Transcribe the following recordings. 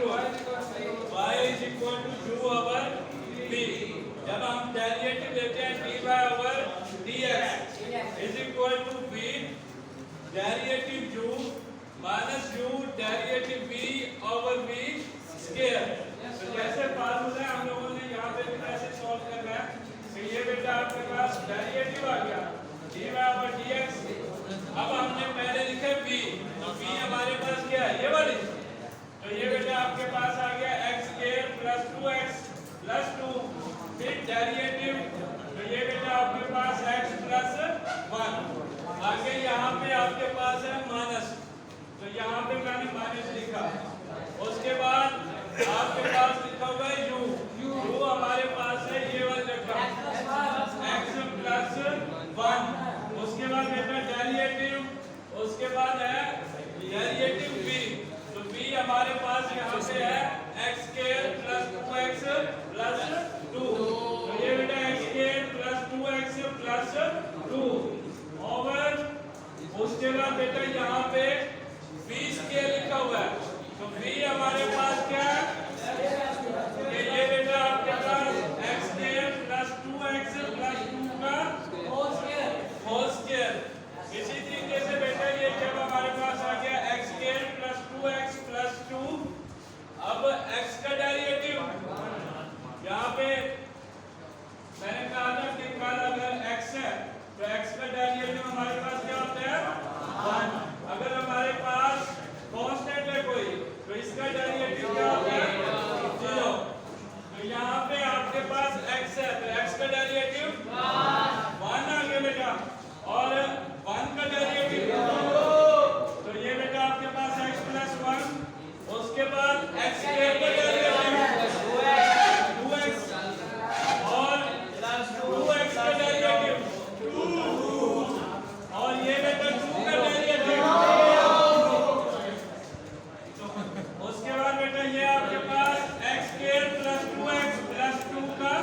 y is equal to 2 over b। जब हम derivative लेते हैं dy over dx is equal to b derivative u minus u derivative b over b square. तो जैसे formula हम लोगों ने यहाँ पे कैसे सॉल्व करना है, तो ये बेटा आपके पास डेरिवेटिव आ गया dy over dx। अब हमने पहले लिखा b, तो b हमारे पास क्या है, ये वाली। तो ये बेटा आपके पास आ गया x square plus 2x plus 2 फिर डेरिवेटिव, तो ये बेटा आपके पास x प्लस 1। आगे यहाँ पे आपके पास है माइनस, तो यहाँ पे मैंने माइनस लिखा। उसके बाद आपके पास लिखा हुआ है u हमारे पास है ये वाला रखा x प्लस 1। उसके बाद बेटा डेरिवेटिव, उसके बाद है डेरिवेटिव b, तो b हमारे पास यहाँ पे है x square plus 2x plus 2। तो ये बेटा x square plus 2x plus 2 over, उसके बाद बेटा यहाँ पे b स्क्वायर लिखा हुआ है, तो b हमारे पास क्या है, ये बेटा आपके पास x square plus 2x plus 2 का होल स्क्वायर। इसी तरीके से बेटा ये जब हमारे पास आ गया x square plus 2x plus 2, अब x का डेरिवेटिव यहाँ पे मैंने कहा था कि कल अगर x है तो x का डेरिवेटिव हमारे पास क्या होता है 1। अगर हमारे पास कांस्टेंट है कोई तो इसका डेरिवेटिव क्या होता है 0। तो यहाँ पे आपके पास x है तो x का डेरिवेटिव 1 आ गया बेटा, और 1 का डेरिवेटिव तो ये बेटा आपके पास x प्लस 1। उसके बाद x स्क्वायर का डेरिवेटिव 2x और 2x का डेरिवेटिव 2, और ये बेटा 2 का डेरिवेटिव। उसके बाद बेटा ये आपके पास x square plus 2x plus 2 का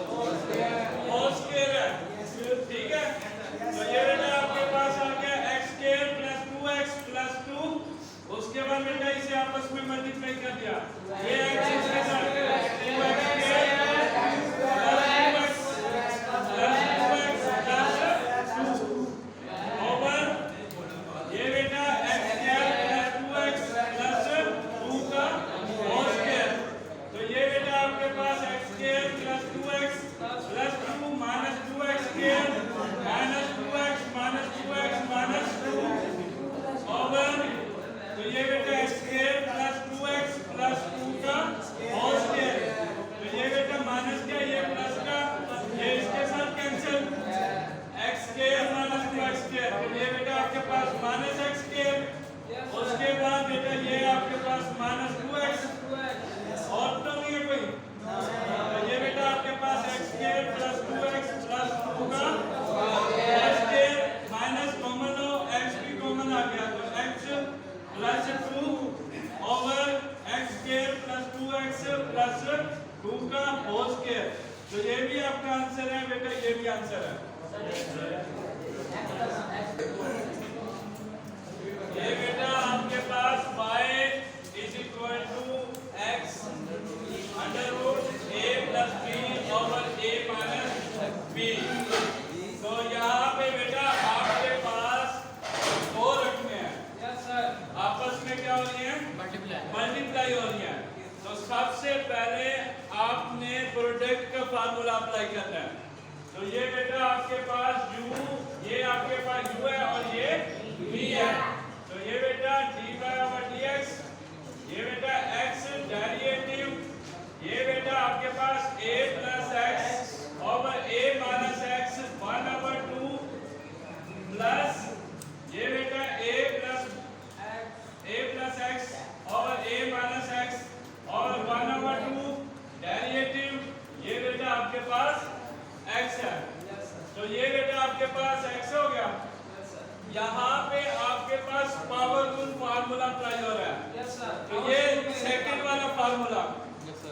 होल स्क्वायर है, ठीक है। तो ये बेटा आपके पास आ गया x square plus 2x plus 2। उसके बाद बेटा इसे आपस में मल्टीप्लाई कर दिया, ये x इसके साथ 2x square plus 2x plus 2 over, ये बेटा x square plus 2x plus 2 का होल स्क्वायर। तो ये बेटा आपके पास x square plus 2x plus 2 minus 2x square minus 2x minus 2x minus 2 over, तो ये बेटा x square plus 2x plus 2 का होल स्क्वायर। तो ये बेटा माइनस का ये प्लस का ये इसके साथ cancel, x square minus 2x square, तो ये बेटा आपके पास माइनस x स्क्वायर। उसके बाद बेटा ये आपके पास माइनस 2x, और तो नहीं है कोई, तो ये बेटा आपके पास x square plus 2x plus 2 का होल स्क्वायर माइनस कॉमन हो, x भी कॉमन आ गया, तो x plus 2 over x square plus 2x plus 2 का होल स्क्वायर। तो ये भी आपका आंसर है बेटा, ये भी आंसर है। ये बेटा आपके पास y is equal to x under root a plus b over a minus b। तो यहाँ पे बेटा आपके पास दो रकमें हैं, आपस में क्या हो रही है, मल्टीप्लाई हो रही है। तो सबसे पहले आपने प्रोडक्ट का फार्मूला अप्लाई करना है। तो ये बेटा आपके पास u, ये आपके पास u है और ये v है, तो ये बेटा dy over dx, ये बेटा x डेरिवेटिव, ये बेटा आपके पास a plus x over a minus x 1/2 plus ये बेटा a प्लस x और a माइनस x और 1/2 डेरिवेटिव, ये बेटा आपके पास x है। तो ये बेटा आपके पास x हो गया। यहाँ पे आपके पास पावरफुल फार्मूला अप्लाई हो रहा है, तो ये सेकंड वाला फार्मूला।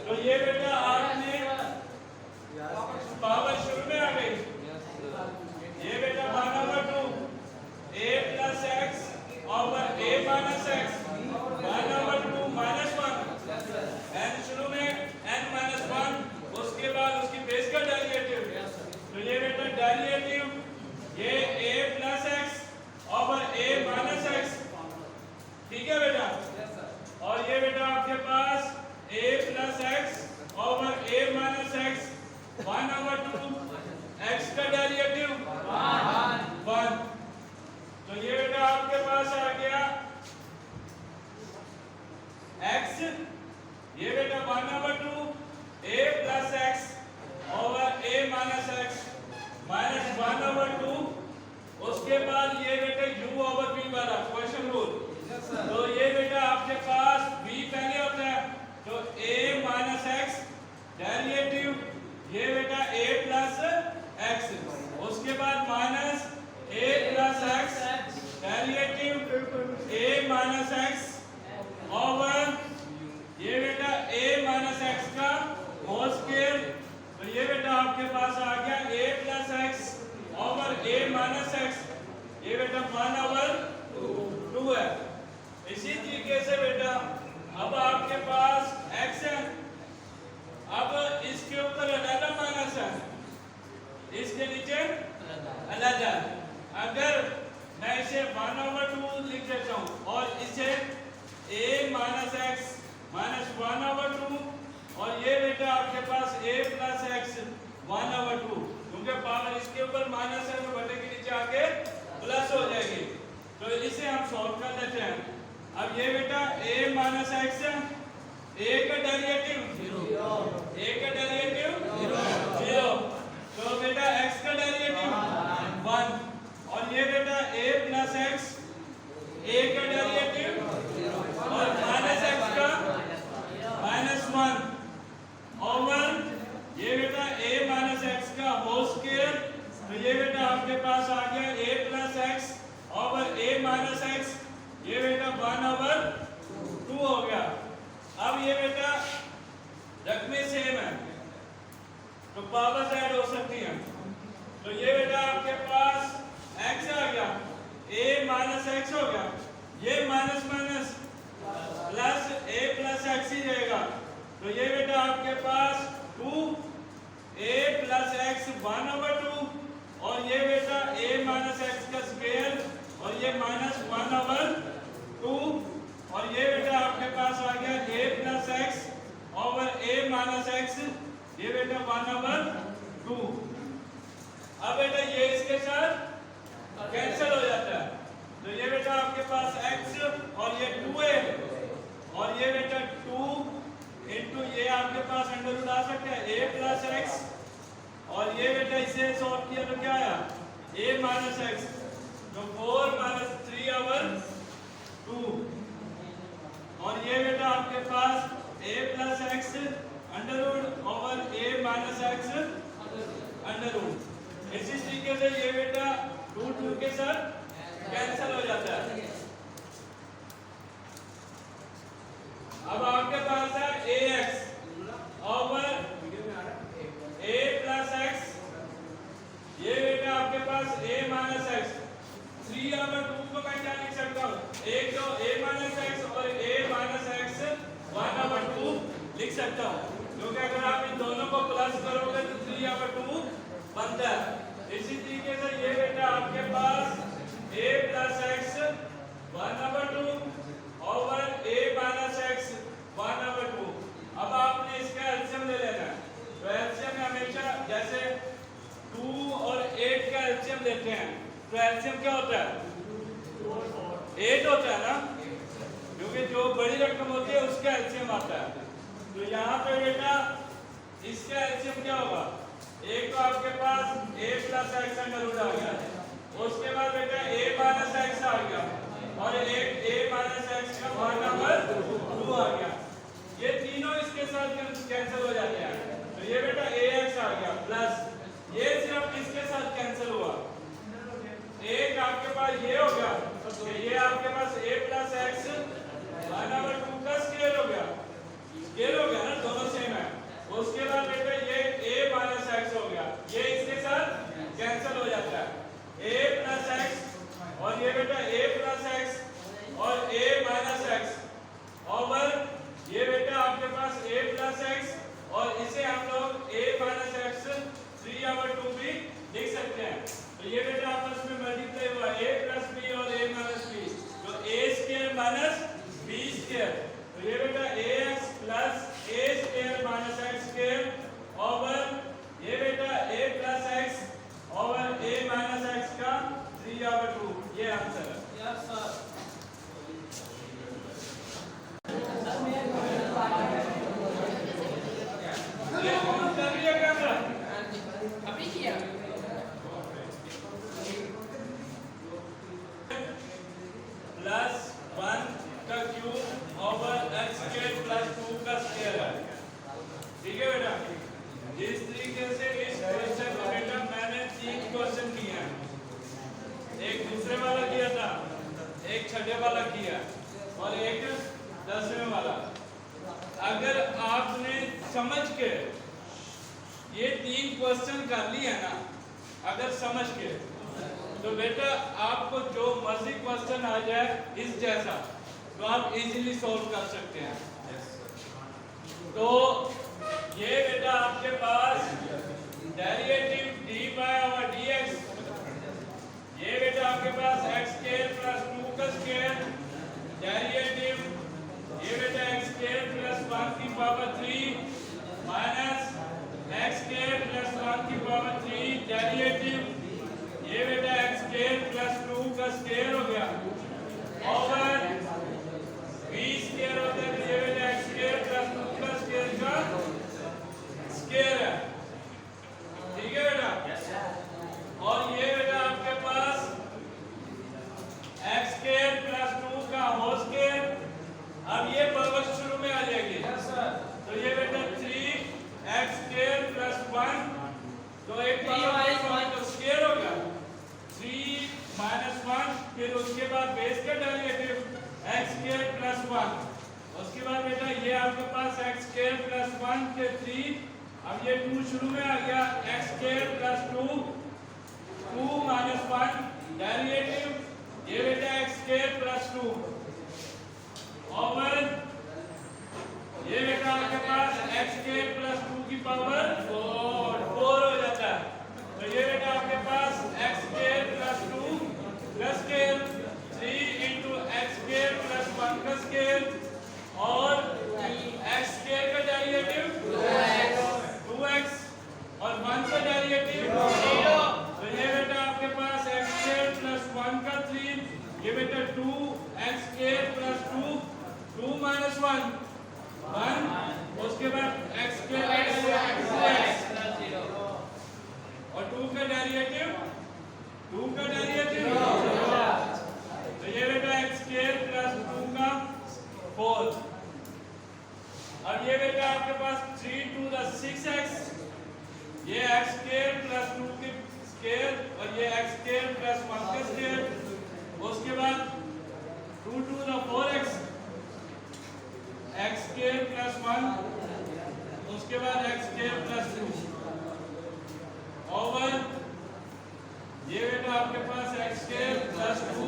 तो ये बेटा आपने पावर शुरू में आ गई, ये बेटा 1/2 a plus x over a minus x 1/2 minus 1 ये बेटा 1/2 a plus x over a minus x minus 1/2, उसके बाद ये बेटा u ओवर v वाला क्वेश्चन रूल। तो ये बेटा आपके पास v पहले होता है, तो a माइनस x डेरिवेटिव ये बेटा a प्लस x, उसके बाद minus a plus x derivative a minus x over ये बेटा a माइनस x का होल स्क्वायर। तो ये बेटा आपके पास आ गया a plus x over a minus x, ये बेटा 1/2 है। इसी तरीके से बेटा अब आपके पास x है, अब इसके ऊपर अलग माइनस है, इसके नीचे अलग है। अगर मैं इसे 1/2 लिख देता हूँ और इसे a माइनस x माइनस 1/2 और ये बेटा आपके पास a प्लस x 1/2, क्योंकि पावर इसके ऊपर माइनस है तो बटे के नीचे आके प्लस हो जाएगी। तो इसे हम सॉल्व कर लेते हैं। अब ये बेटा a माइनस x है, a का डेरिवेटिव 0, तो बेटा x का डेरिवेटिव 1 और ये बेटा a प्लस x a का डेरिवेटिव और माइनस x का -1 ओवर ये बेटा a माइनस x का होल स्क्वायर। तो ये बेटा आपके पास आ गया a plus x over a minus x, ये बेटा 1/2 हो गया। अब ये बेटा रकमें सेम है तो पावर्स ऐड हो सकती हैं। तो ये बेटा आपके पास x आ गया, a माइनस x हो गया, ये minus minus plus a plus x ही रहेगा। तो ये बेटा आपके पास 2a प्लस x 1/2 और ये बेटा a माइनस x का स्क्वायर और ये माइनस 1/2 और ये बेटा आपके पास आ गया a plus x over a minus x, ये बेटा 1/2। अब बेटा ये इसके साथ कैंसिल हो जाता है, तो ये बेटा आपके पास x और ये 2a और ये बेटा 2 इंटू ये आपके पास अंडर रूट आ सकता है a प्लस x और ये बेटा इसे सॉल्व किया तो क्या आया a माइनस x, तो 4 माइनस 3/2 और ये बेटा आपके पास a plus x under root over a minus x under root. इसी तरीके से ये बेटा 2 के साथ कैंसिल हो जाता है। अब आपके पास है ax over a plus x, ये बेटा आपके पास a माइनस x 3/2 को मैं क्या लिख सकता हूँ, एक तो a माइनस x और a माइनस x 1/2 लिख सकता हूँ, क्योंकि अगर आप इन दोनों को प्लस करोगे तो 3/2 बनता है। इसी तरीके से ये बेटा आपके पास a plus x 1/2 over a minus x 1/2। अब आपने इसका एलसीएम ले लेना है, तो एलसीएम में हमेशा जैसे 2 और 8 का एलसीएम लेते हैं, तो एलसीएम क्या होता है 8 होता है ना, क्योंकि जो बड़ी रकम होती है उसका एलसीएम आता है। तो यहाँ पे बेटा इसका एलसीएम क्या होगा, एक तो आपके पास a plus x under root आ गया, उसके बाद बेटा a माइनस x आ गया और एक a माइनस x का 1/2 आ गया, ये तीनों इसके साथ कैंसिल हो जाते हैं। तो ये बेटा ax आ गया प्लस ये सिर्फ इसके साथ कैंसिल हुआ, एक आपके पास ये हो गया, ये आपके पास a प्लस x 1/2 का स्क्वायर हो गया, स्क्वायर हो गया ना, दोनों सेम है। उसके बाद बेटा ये a माइनस x हो गया, ये इसके साथ कैंसिल हो जाता है, a प्लस x और ये बेटा a प्लस x और a माइनस x ओवर ये बेटा आपके पास a प्लस x और इसे हम लोग a माइनस x 3/2 भी लिख सकते हैं। तो ये बेटा आपस में मल्टीप्लाई हुआ a प्लस b और a माइनस b, तो a square minus b square, तो ये बेटा ax plus a square minus x square over ये बेटा a plus x over a minus x का 3/2, ये आंसर है। Yes sir. छठे वाला किया और एक 10वें वाला। अगर आपने समझ के ये 3 क्वेश्चन कर लिए ना, अगर समझ के, तो बेटा आपको जो मर्जी क्वेश्चन आ जाए इस जैसा तो आप इजीली सॉल्व कर सकते हैं। तो ये बेटा आपके पास डेरिवेटिव dy ओवर dx, ये बेटा आपके पास x स्क्वायर प्लस 2 का स्क्वायर डेरिवेटिव, ये बेटा x स्क्वायर प्लस 1 की power 3 minus x square plus 1 की पावर 3 डेरिवेटिव, ये बेटा x स्क्वायर प्लस 2 का स्क्वायर हो गया ओवर v स्क्वायर होता है, ये बेटा x स्क्वायर प्लस 2 का स्क्वायर का स्क्वायर है। ठीक है बेटा? और ये बेटा आपके पास x स्क्वायर प्लस 2 का होल स्क्वायर। अब ये पावर शुरू में आ जाएगी। तो ये बेटा 3x स्क्वायर प्लस 1, तो एक पावर तो स्क्वायर होगा 3 माइनस 1, फिर उसके बाद बेस का डेरिवेटिव x स्क्वायर प्लस 1, उसके बाद बेटा ये आपके पास x स्क्वायर प्लस 1 के 3, अब ये 2 शुरू में आ गया x square plus 2 minus 1 derivative, ये बेटा x स्क्वायर प्लस 2 ओवर ये बेटा आपके पास x स्क्वायर प्लस 2 की पावर 4 हो जाता है। तो ये बेटा आपके पास x square plus 2 plus square 3 into x square plus 1 का स्क्वायर और x स्क्वायर का डेरिवेटिव 2x और 1 का डेरिवेटिव 0। तो ये बेटा आपके पास x स्क्वायर प्लस 1 का 3, ये बेटा 2x स्क्वायर प्लस 2 माइनस 1 उसके बाद x स्क्वायर और 2 का डेरिवेटिव 2 का डेरिवेटिव। तो ये बेटा x स्क्वायर प्लस 2 का 4। अब ये बेटा आपके पास 3 टू द 6x, ये x स्क्वायर प्लस 2 की स्क्वायर और ये x स्क्वायर प्लस 1 का स्क्वायर, उसके बाद 2 to the 4x, x square plus 1, उसके बाद x स्क्वायर प्लस 2 ओवर ये बेटा आपके पास x स्क्वायर प्लस 2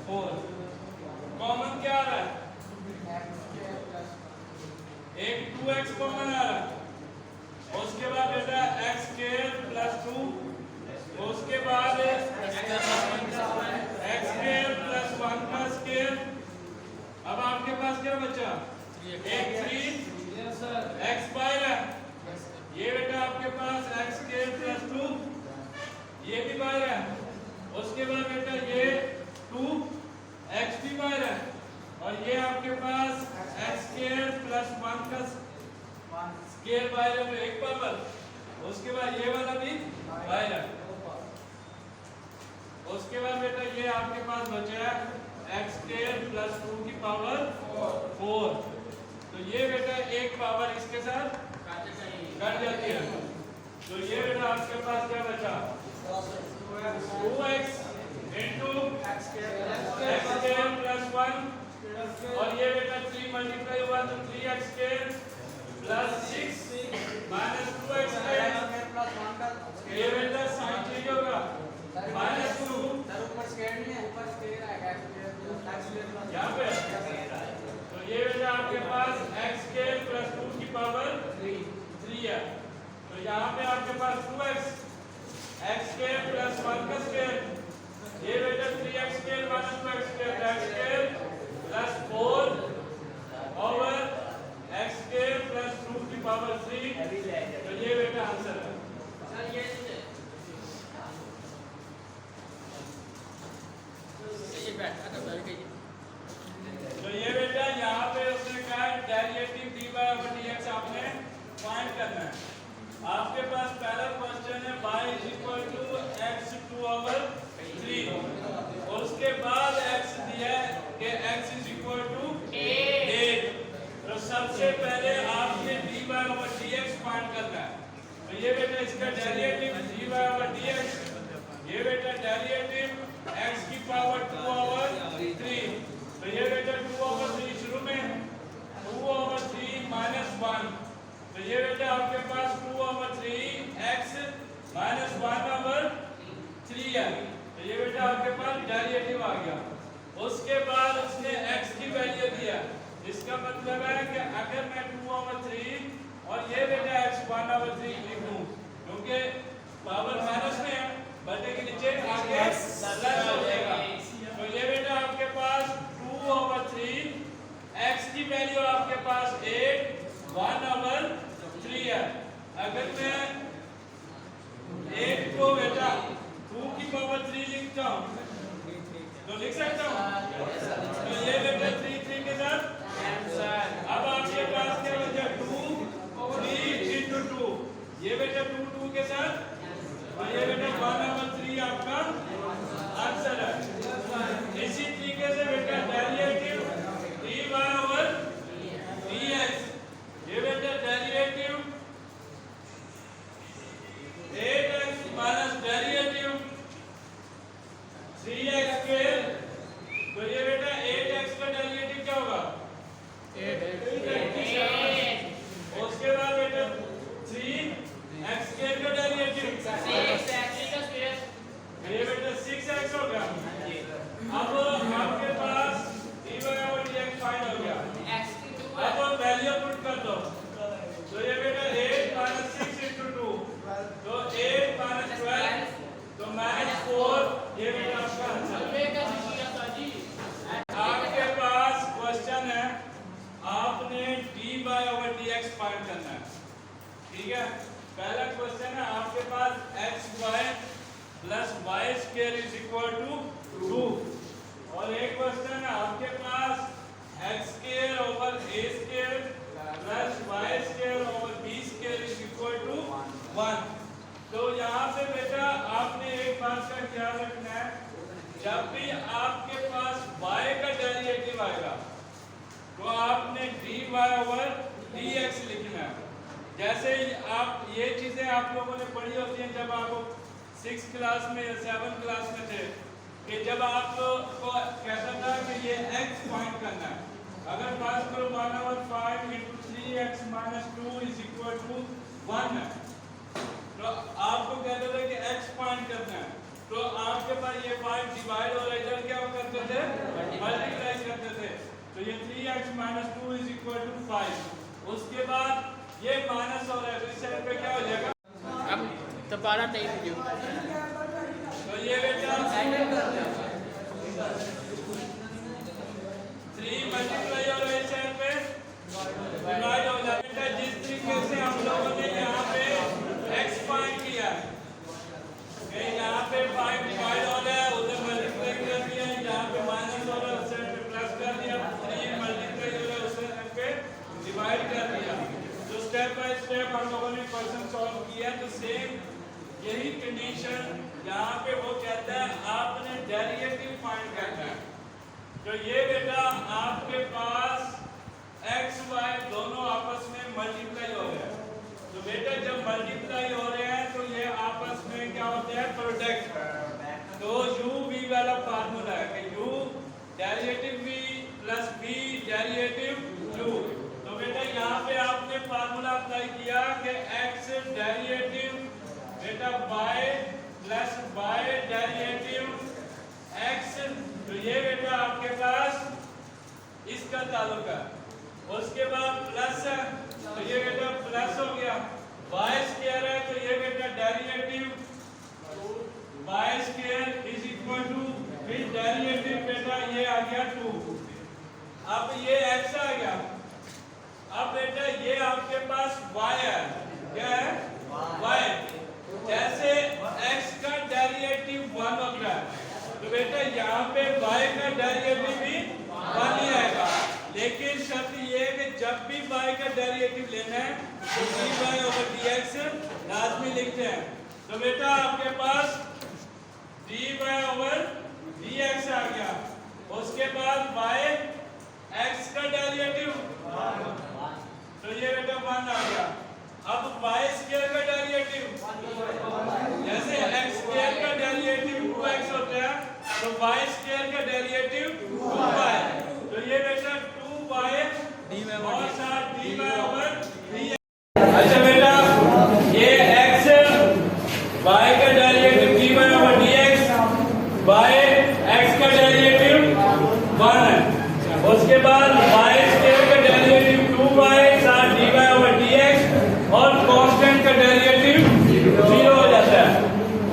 4। कॉमन क्या आ रहा है? एक 2x कॉमन आ रहा है, उसके बाद बेटा x स्क्वायर प्लस 2, उसके बाद x स्क्वायर प्लस 1 का स्क्वायर। अब आपके पास क्या बचा? एक 3x बाहर है, ये बेटा आपके पास x स्क्वायर प्लस 2, ये भी बाहर है, उसके बाद बेटा ये 2x भी बाहर है और ये आपके पास x स्क्वायर प्लस 1 का स्क्वायर बाहर है, तो एक पावर, उसके बाद ये वाला भी बाहर है, उसके बाद बेटा ये आपके पास बचा है x स्क्वायर प्लस 2 की पावर 4। तो ये बेटा एक पावर इसके साथ कट जाती है। तो ये बेटा आपके पास क्या बचा? 2x into x square plus 1 और ये बेटा 3 मल्टीप्लाई हुआ तो 3x square plus 6 minus 2x square, ये बेटा साइन चेंज होगा माइनस 2 यहाँ पे। तो ये बेटा आपके पास x स्क्वायर प्लस 2 की पावर 3 है, तो यहाँ पे आपके पास 2x x स्क्वायर प्लस 1 का स्क्वायर, ये बेटा 3x square minus 2x square x square plus 4 over x square plus 2 की पावर 3। तो ये बेटा आंसर है। तो ये बेटा यहाँ पे उसने कहा डेरिवेटिव dy ओवर dx आपने फाइंड करना है। आपके पास पहला क्वेश्चन है y is equal to x2 over 3 और उसके बाद x दिया है कि x इज इक्वल टू 8। तो सबसे पहले आपने dy ओवर dx फाइंड करना है। तो ये बेटा इसका डेरिवेटिव dy ओवर dx, ये बेटा डेरिवेटिव x की पावर 2 ओवर बेटा आपके पास डेरिवेटिव आ गया। उसके बाद उसने x की वैल्यू दिया, इसका मतलब है कि अगर मैं 2/3 और ये बेटा x 1/3 लिखूं, क्योंकि पावर माइनस में है, बटे के नीचे आगे प्लस हो जाएगा। तो ये बेटा आपके पास 2/3, x की वैल्यू आपके पास 8, 1/3 है। अगर मैं 8 को बेटा 2 की पावर 3 लिखता हूँ तो लिख सकता हूँ। तो ये बेटा 3 के साथ आंसर। अब आपके पास क्या बचा 2 3 into 2, ये बेटा 2 के साथ, और ये बेटा 1/3 आपका आंसर है। इसी तरीके से बेटा डेरिवेटिव dy/dx, ये बेटा derivative 8x minus derivative 3x square, तो ये बेटा 8x का डेरिवेटिव क्या होगा 8। उसके बाद बेटा 3x स्क्वायर का डेरिवेटिव 6x, ये बेटा 6x होगा। अब आपके पास dy/dx फाइंड हो गया। अब वैल्यू पुट कर दो, तो ये बेटा 8 - 6 into 2, तो 8 - 12, तो -4, ये बेटा आपका आंसर। आपके पास क्वेश्चन है, आपने dy/dx फाइंड करना है, ठीक है। पहला क्वेश्चन है आपके पास xy + y² = 2, और एक क्वेश्चन है आपके पास x² / a² + y² / b² = 1। तो यहाँ पे बेटा आपने एक बात का ख्याल रखना है, जब भी आपके पास y का डेरिवेटिव आएगा तो आपने dy/dx लिखना है। जैसे आप ये चीजें आप लोगों ने पढ़ी होती हैं जब आप 6th क्लास में या 7th क्लास में थे, कि जब आपको कहता था कि ये x फाइंड करना है, अगर बात करो 1/5 × 3x - 2 = 1 है, तो आपको कहते थे कि x फाइंड करना है, तो आपके पास ये 5 डिवाइड और इधर क्या करते थे मल्टीप्लाई करते थे, तो ये 3x - 2 = 5। उसके बाद ये माइनस हो रहा है, तो इस साइड पे क्या हो जाएगा, अब दोबारा नहीं वीडियो, तो ये बेटा 3 मल्टीप्लाई और इस साइड पे डिवाइड हो जाता है। जिस तरीके से हम लोगों ने यहाँ पे x फाइंड किया, यहाँ पे 5 डिवाइड हो रहा है, उधर मल्टीप्लाई कर दिया, यहाँ पे माइनस हो रहा है, उस साइड पे प्लस कर दिया, 3 मल्टीप्लाई हो रहा है, उस साइड पे डिवाइड कर दिया। तो स्टेप बाय स्टेप हम लोगों ने क्वेश्चन सॉल्व किया। तो सेम यही कंडीशन यहाँ पे वो कहता है आपने डेरिवेटिव फाइंड करना है। तो ये बेटा आपके पास x y दोनों आपस में मल्टीप्लाई हो रहे हैं, तो बेटा जब मल्टीप्लाई हो रहे हैं तो ये आपस में क्या होता है प्रोडक्ट। तो u v वाला फार्मूला है कि u derivative v + v derivative u। तो बेटा यहाँ पे आपने फार्मूला अप्लाई किया कि x डेरिवेटिव बेटा y + y डेरिवेटिव x, तो ये बेटा आपके पास इसका ताल्लुक है। उसके बाद प्लस है, तो ये बेटा प्लस हो गया, y² है, तो ये बेटा डेरिवेटिव y² = फिर डेरिवेटिव बेटा ये आ गया 2। अब ये x आ गया। अब बेटा ये आपके पास y है, क्या है y, जैसे x का डेरिवेटिव 1 होता है, तो बेटा यहाँ पे y का डेरिवेटिव भी 1 ही आएगा। लेकिन शर्त ये है कि जब भी y का डेरिवेटिव लेना है तो dy/dx लाजमी लिखते हैं। तो बेटा आपके पास dy/dx आ गया। उसके बाद y x का डेरिवेटिव, तो ये बेटा 1 आ गया। अब y² का डेरिवेटिव, जैसे x² का डेरिवेटिव 2x होता है, तो y² का डेरिवेटिव 2y, तो ये बेटा 2y और साथ dy/dx। अच्छा बेटा ये x y का डेरिवेटिव dy/dx, y x का डेरिवेटिव 1 है। उसके बाद y स्क्वायर का डेरिवेटिव 2y साथ dy ओवर dx और कांस्टेंट का डेरिवेटिव 0 हो जाता है।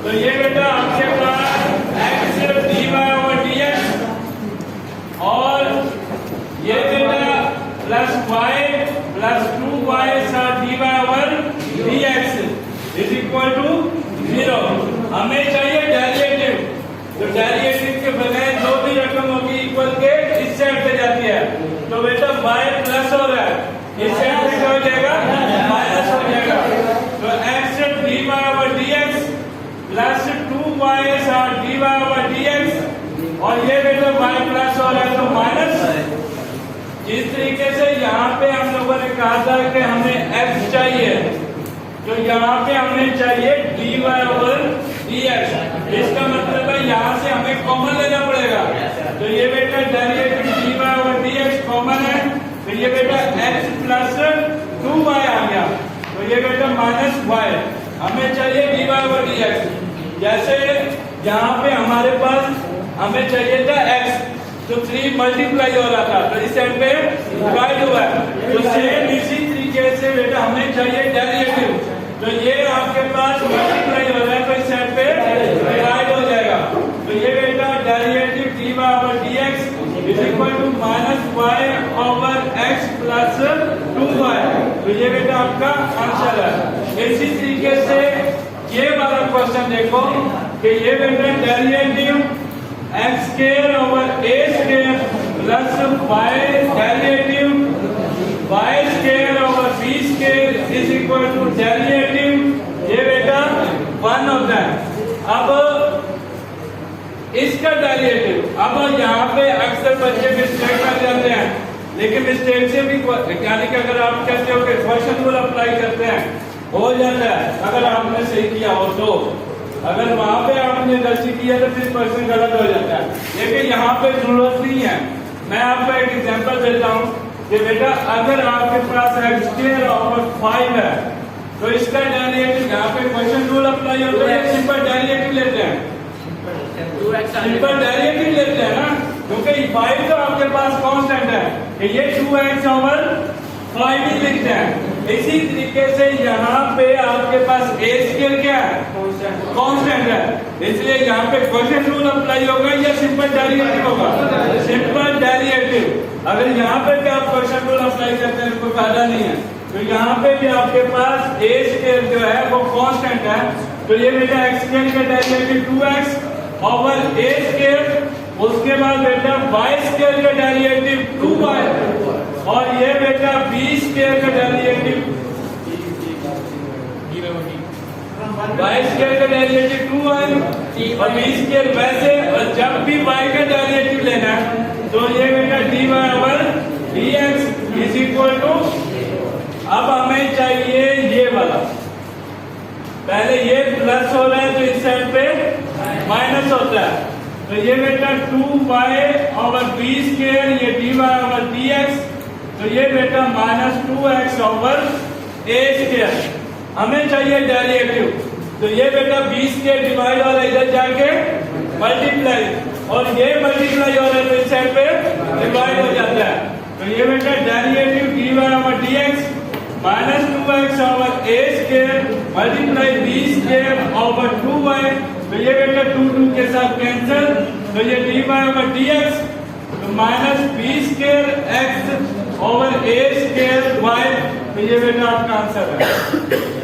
तो ये बेटा आपके पास x dy ओवर dx और ये बेटा प्लस y प्लस 2y साथ dy over dx is equal to 0। हमें चाहिए डेरिवेटिव। तो डेरिवेटिव के बगैर जो भी रकम होगी इक्वल के इस साइड पे जाती है। तो बेटा y प्लस हो रहा है, इस साइड पे क्या हो जाएगा, माइनस हो जाएगा। तो x dy over dx plus 2y साथ dy ओवर dx और ये बेटा y प्लस हो रहा है तो माइनस। जिस तरीके से यहाँ पे हम लोगों ने कहा था कि हमें x चाहिए, तो यहाँ पे हमें चाहिए dy ओवर dx। इसका मतलब है यहाँ से हमें कॉमन लेना पड़ेगा। तो ये बेटा derivative dy over dx common है, तो ये बेटा x प्लस 2y आ गया। तो ये बेटा माइनस y, हमें चाहिए dy ओवर dx। जैसे यहाँ पे हमारे पास हमें चाहिए था x, तो 3 मल्टीप्लाई हो रहा था, तो इस साइड पे डिवाइड हुआ है। तो सेम इसी तरीके से बेटा हमें चाहिए डेरिवेटिव। तो ये आपके पास मल्टीप्लाई हो रहा है तो इस साइड पे डिवाइड हो जाएगा। तो ये बेटा derivative dy over dx is equal to minus y over x plus 2y। तो ये बेटा आपका आंसर है। इसी तरीके से ये वाला क्वेश्चन देखो कि ये बेटा derivative x square over a square plus y derivative y square over b square is equal to derivative ये बेटा 1 होता है। अब इसका डेरिवेटिव, अब यहाँ पे अक्सर बच्चे मिस्टेक कर जाते हैं, लेकिन मिस्टेक से भी यानी कि अगर आप कहते हो कि क्वेश्चन रूल अप्लाई करते हैं हो जाता है अगर आपने सही किया हो तो। अगर वहां पे आपने गलती की है तो फिर क्वेश्चन गलत हो जाता है, लेकिन यहाँ पे जरूरत नहीं है। मैं आपको एक एग्जांपल देता हूँ कि बेटा अगर आपके पास x स्क्वायर ओवर 5 है तो इसका डेरिवेटिव यहाँ पे क्वेश्चन रूल अप्लाई होता है, सिंपल डेरिवेटिव लेते हैं, सिंपल डेरिवेटिव लेते हैं ना, क्योंकि 5 तो आपके पास कांस्टेंट है, ये 2x ओवर 5 ही लिखते हैं। इसी तरीके से यहाँ पे आपके पास a स्क्वायर क्या है, कांस्टेंट है, इसलिए यहाँ पे क्वेश्चन रूल अप्लाई होगा या सिंपल डेरिवेटिव होगा, सिंपल डेरिवेटिव। अगर यहाँ पे भी आप क्वेश्चन रूल अप्लाई करते हैं कोई फायदा नहीं है। तो यहाँ पे भी आपके पास a स्क्वायर जो है वो कांस्टेंट है, तो ये बेटा x स्क्वायर का derivative 2x over a square, उसके बाद बेटा y स्क्वायर का डेरिवेटिव 2y और ये बेटा b स्क्वायर का डेरिवेटिव y स्क्वायर का डेरिवेटिव 2y और b स्क्वायर। वैसे जब भी y का डेरिवेटिव लेना है तो ये बेटा dy over dx is equal to, अब हमें चाहिए ये वाला, पहले ये प्लस हो रहा है तो इस साइड पे माइनस होता है। तो ये बेटा 2y ओवर b स्क्वायर, ये dy ओवर dx, तो ये बेटा minus 2x over a square. हमें चाहिए डेरिवेटिव, तो ये बेटा b स्क्वायर डिवाइड हो रहा है इधर जाके मल्टीप्लाई, और ये मल्टीप्लाई हो रहा है तो इस साइड पे डिवाइड हो जाता है। तो ये बेटा derivative dy over dx minus 2x over a square multiply b square over 2y, तो ये बेटा 2 के साथ कैंसिल, तो ये dy ओवर dx तो minus b square x over a square y, तो ये बेटा आपका आंसर है।